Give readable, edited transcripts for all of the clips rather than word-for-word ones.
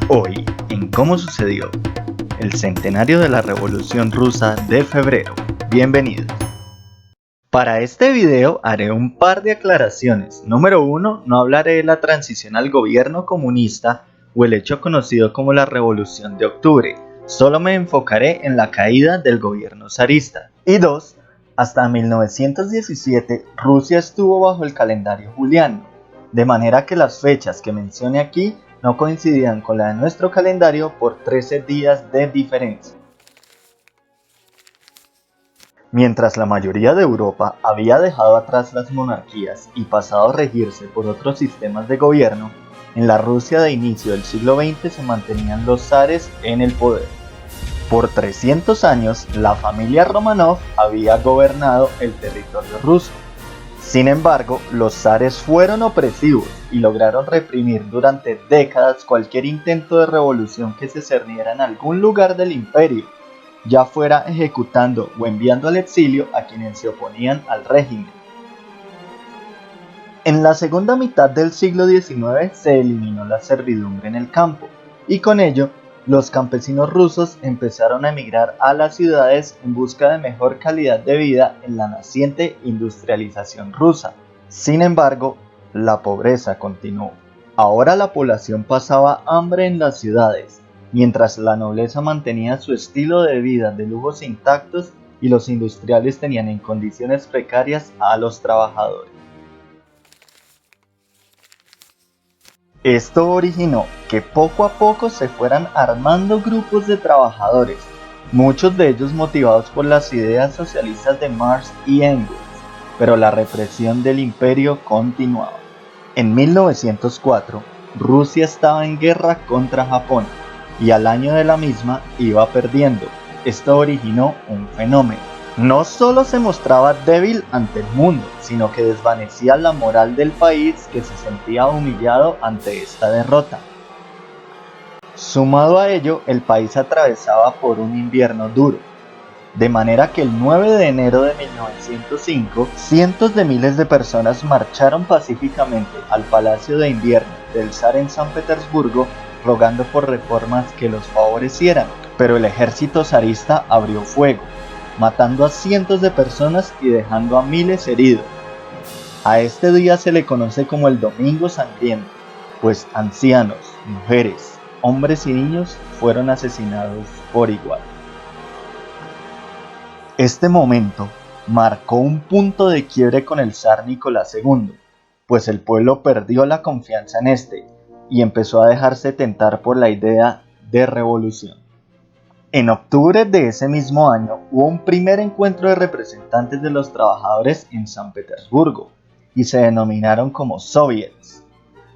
Hoy, en ¿Cómo sucedió? El centenario de la Revolución Rusa de febrero. Bienvenidos. Para este video haré un par de aclaraciones. Número 1, no hablaré de la transición al gobierno comunista o el hecho conocido como la Revolución de Octubre. Solo me enfocaré en la caída del gobierno zarista. Y 2, hasta 1917 Rusia estuvo bajo el calendario juliano, de manera que las fechas que mencione aquí no coincidían con la de nuestro calendario por 13 días de diferencia. Mientras la mayoría de Europa había dejado atrás las monarquías y pasado a regirse por otros sistemas de gobierno, en la Rusia de inicio del siglo XX se mantenían los zares en el poder. Por 300 años, la familia Romanov había gobernado el territorio ruso. Sin embargo, los zares fueron opresivos y lograron reprimir durante décadas cualquier intento de revolución que se cerniera en algún lugar del imperio, ya fuera ejecutando o enviando al exilio a quienes se oponían al régimen. En la segunda mitad del siglo XIX se eliminó la servidumbre en el campo, y con ello, los campesinos rusos empezaron a emigrar a las ciudades en busca de mejor calidad de vida en la naciente industrialización rusa. Sin embargo, la pobreza continuó. Ahora la población pasaba hambre en las ciudades, mientras la nobleza mantenía su estilo de vida de lujos intactos y los industriales tenían en condiciones precarias a los trabajadores. Esto originó que poco a poco se fueran armando grupos de trabajadores, muchos de ellos motivados por las ideas socialistas de Marx y Engels, pero la represión del imperio continuaba. En 1904, Rusia estaba en guerra contra Japón y al año de la misma iba perdiendo. Esto originó un fenómeno. No solo se mostraba débil ante el mundo, sino que desvanecía la moral del país que se sentía humillado ante esta derrota. Sumado a ello, el país atravesaba por un invierno duro, de manera que el 9 de enero de 1905, cientos de miles de personas marcharon pacíficamente al Palacio de Invierno del zar en San Petersburgo, rogando por reformas que los favorecieran, pero el ejército zarista abrió fuego, matando a cientos de personas y dejando a miles heridos. A este día se le conoce como el Domingo Sangriento, pues ancianos, mujeres, hombres y niños fueron asesinados por igual. Este momento marcó un punto de quiebre con el zar Nicolás II, pues el pueblo perdió la confianza en este y empezó a dejarse tentar por la idea de revolución. En octubre de ese mismo año hubo un primer encuentro de representantes de los trabajadores en San Petersburgo y se denominaron como soviets.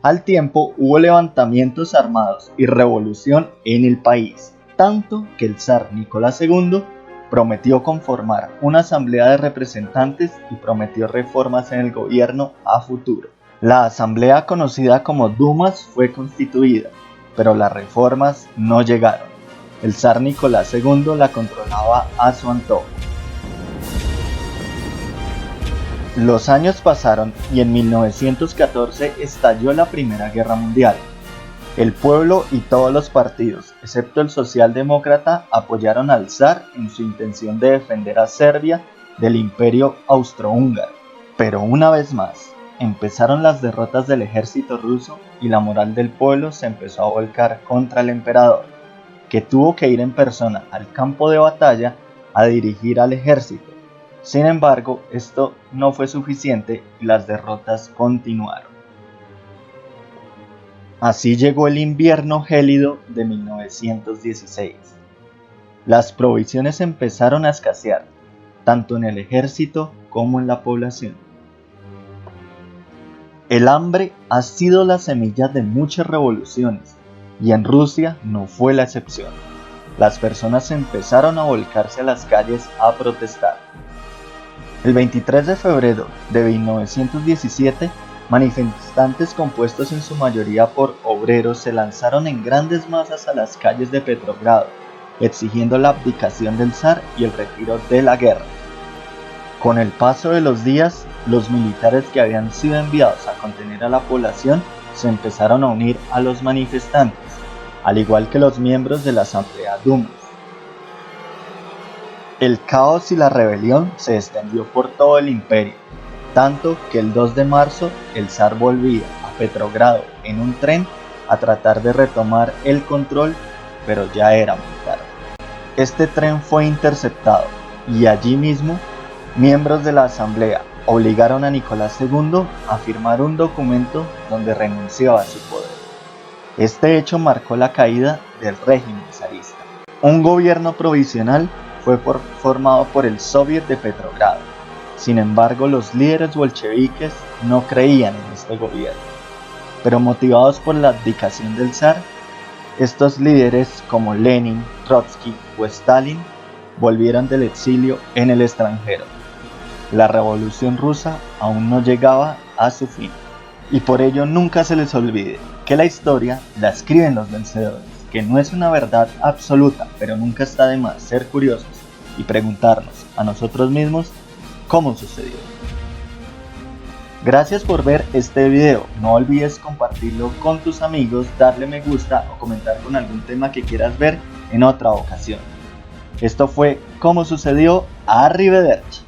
Al tiempo hubo levantamientos armados y revolución en el país, tanto que el zar Nicolás II prometió conformar una asamblea de representantes y prometió reformas en el gobierno a futuro. La asamblea conocida como Dumas fue constituida, pero las reformas no llegaron. El zar Nicolás II la controlaba a su antojo. Los años pasaron y en 1914 estalló la Primera Guerra Mundial. El pueblo y todos los partidos, excepto el socialdemócrata, apoyaron al zar en su intención de defender a Serbia del imperio austrohúngaro. Pero una vez más, empezaron las derrotas del ejército ruso y la moral del pueblo se empezó a volcar contra el emperador, que tuvo que ir en persona al campo de batalla a dirigir al ejército. Sin embargo, esto no fue suficiente y las derrotas continuaron. Así llegó el invierno gélido de 1916. Las provisiones empezaron a escasear, tanto en el ejército como en la población. El hambre ha sido la semilla de muchas revoluciones, y en Rusia no fue la excepción. Las personas empezaron a volcarse a las calles a protestar. El 23 de febrero de 1917, manifestantes compuestos en su mayoría por obreros se lanzaron en grandes masas a las calles de Petrogrado, exigiendo la abdicación del zar y el retiro de la guerra. Con el paso de los días, los militares que habían sido enviados a contener a la población se empezaron a unir a los manifestantes, al igual que los miembros de la Asamblea Duma. El caos y la rebelión se extendió por todo el imperio, tanto que el 2 de marzo el zar volvía a Petrogrado en un tren a tratar de retomar el control, pero ya era muy tarde. Este tren fue interceptado y allí mismo miembros de la asamblea obligaron a Nicolás II a firmar un documento donde renunciaba a su poder. Este hecho marcó la caída del régimen zarista. Un gobierno provisional fue formado por el Soviet de Petrogrado. Sin embargo, los líderes bolcheviques no creían en este gobierno, pero motivados por la abdicación del zar, estos líderes como Lenin, Trotsky o Stalin volvieron del exilio en el extranjero. La revolución rusa aún no llegaba a su fin, y por ello nunca se les olvide que la historia la escriben los vencedores, que no es una verdad absoluta, pero nunca está de más ser curiosos y preguntarnos a nosotros mismos cómo sucedió. Gracias por ver este video, no olvides compartirlo con tus amigos, darle me gusta o comentar con algún tema que quieras ver en otra ocasión. Esto fue Cómo Sucedió. Arrivederci.